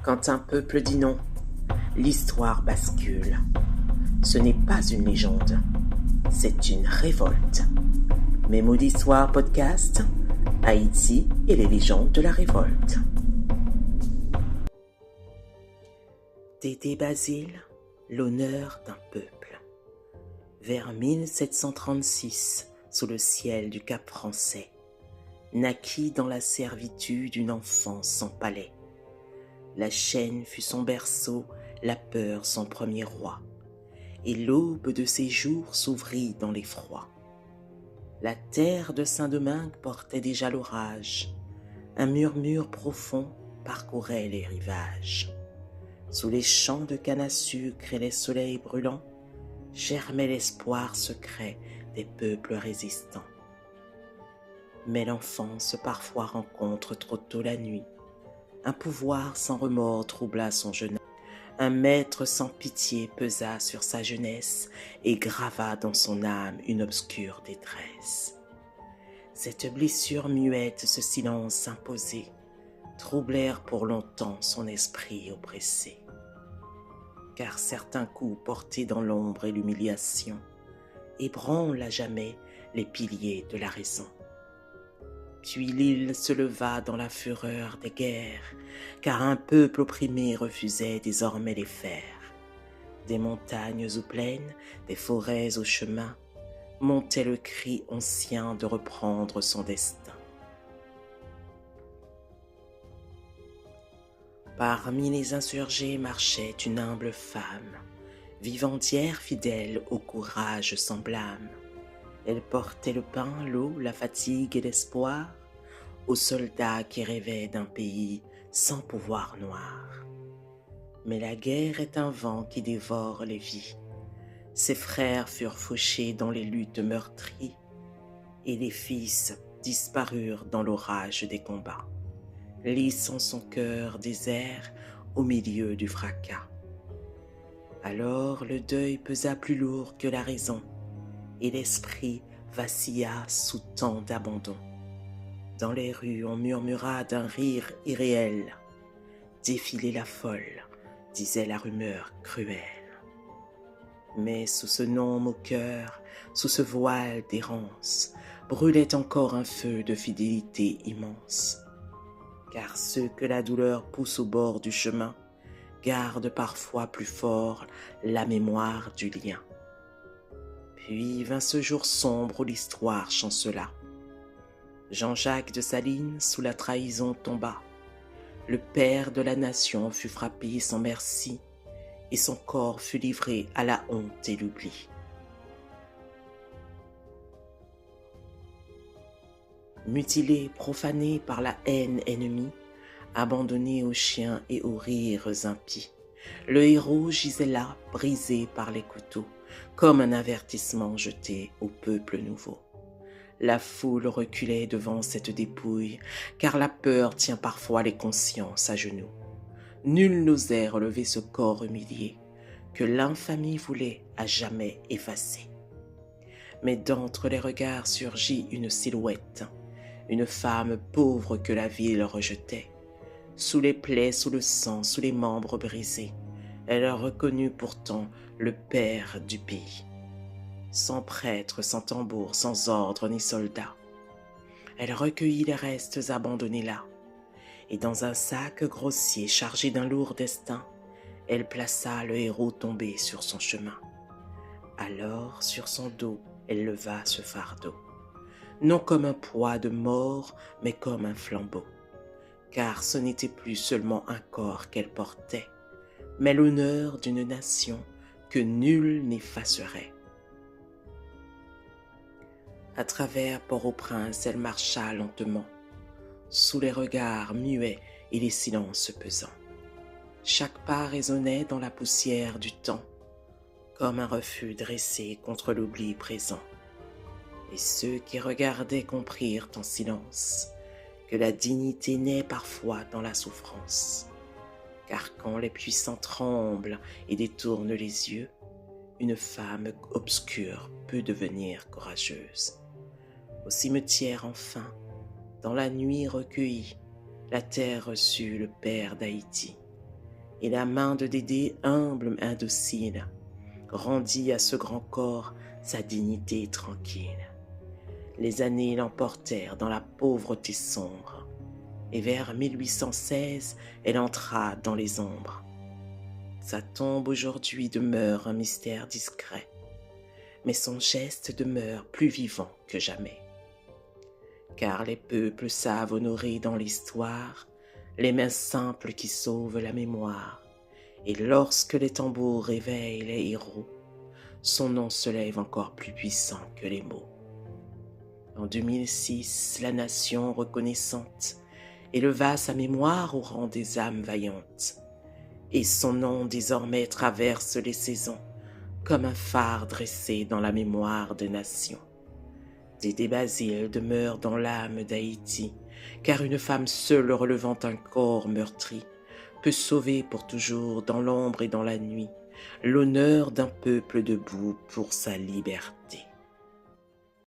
Quand un peuple dit non, l'histoire bascule. Ce n'est pas une légende, c'est une révolte. Mes mots d'histoire podcast, Haïti et les légendes de la révolte. Tété Basile, l'honneur d'un peuple. Vers 1736, sous le ciel du Cap français, naquit dans la servitude une enfant sans palais. La chaîne fut son berceau, la peur son premier roi, et l'aube de ses jours s'ouvrit dans l'effroi. La terre de Saint-Domingue portait déjà l'orage, un murmure profond parcourait les rivages. Sous les champs de canne à sucre et les soleils brûlants, germait l'espoir secret des peuples résistants. Mais l'enfance parfois rencontre trop tôt la nuit. Un pouvoir sans remords troubla son jeune âge. Un maître sans pitié pesa sur sa jeunesse et grava dans son âme une obscure détresse. Cette blessure muette, ce silence imposé, troublèrent pour longtemps son esprit oppressé. Car certains coups portés dans l'ombre et l'humiliation ébranlent à jamais les piliers de la raison. Puis l'île se leva dans la fureur des guerres, car un peuple opprimé refusait désormais les fers. Des montagnes aux plaines, des forêts aux chemins, montait le cri ancien de reprendre son destin. Parmi les insurgés marchait une humble femme, vivandière fidèle au courage sans blâme. Elle portait le pain, l'eau, la fatigue et l'espoir aux soldats qui rêvaient d'un pays sans pouvoir noir. Mais la guerre est un vent qui dévore les vies. Ses frères furent fauchés dans les luttes meurtries, et les fils disparurent dans l'orage des combats, laissant son cœur désert au milieu du fracas. Alors le deuil pesa plus lourd que la raison, et l'esprit vacilla sous tant d'abandon. Dans les rues, on murmura d'un rire irréel. Défiler la folle, disait la rumeur cruelle. Mais sous ce nom moqueur, sous ce voile d'errance, brûlait encore un feu de fidélité immense. Car ceux que la douleur pousse au bord du chemin gardent parfois plus fort la mémoire du lien. Puis vint ce jour sombre où l'histoire chancela. Jean-Jacques de Salines sous la trahison tomba. Le père de la nation fut frappé sans merci, et son corps fut livré à la honte et l'oubli. Mutilé, profané par la haine ennemie, abandonné aux chiens et aux rires impies, le héros gisait là, brisé par les couteaux, comme un avertissement jeté au peuple nouveau. La foule reculait devant cette dépouille, car la peur tient parfois les consciences à genoux. Nul n'osait relever ce corps humilié, que l'infamie voulait à jamais effacer. Mais d'entre les regards surgit une silhouette, une femme pauvre que la ville rejetait. Sous les plaies, sous le sang, sous les membres brisés, elle reconnut pourtant le père du pays. Sans prêtre, sans tambour, sans ordre ni soldat, elle recueillit les restes abandonnés là, et dans un sac grossier chargé d'un lourd destin, elle plaça le héros tombé sur son chemin. Alors, sur son dos, elle leva ce fardeau, non comme un poids de mort, mais comme un flambeau, car ce n'était plus seulement un corps qu'elle portait, mais l'honneur d'une nation que nul n'effacerait. À travers Port-au-Prince, elle marcha lentement, sous les regards muets et les silences pesants. Chaque pas résonnait dans la poussière du temps, comme un refus dressé contre l'oubli présent. Et ceux qui regardaient comprirent en silence que la dignité naît parfois dans la souffrance. Car quand les puissants tremblent et détournent les yeux, une femme obscure peut devenir courageuse. Au cimetière enfin, dans la nuit recueillie, la terre reçut le père d'Haïti, et la main de Dédé, humble, indocile, rendit à ce grand corps sa dignité tranquille. Les années l'emportèrent dans la pauvreté sombre, et vers 1816, elle entra dans les ombres. Sa tombe aujourd'hui demeure un mystère discret, mais son geste demeure plus vivant que jamais. Car les peuples savent honorer dans l'histoire les mains simples qui sauvent la mémoire, et lorsque les tambours réveillent les héros, son nom se lève encore plus puissant que les mots. En 2006, la nation reconnaissante éleva sa mémoire au rang des âmes vaillantes, et son nom désormais traverse les saisons comme un phare dressé dans la mémoire des nations. Dédé Basile demeure dans l'âme d'Haïti, car une femme seule relevant un corps meurtri peut sauver pour toujours dans l'ombre et dans la nuit l'honneur d'un peuple debout pour sa liberté.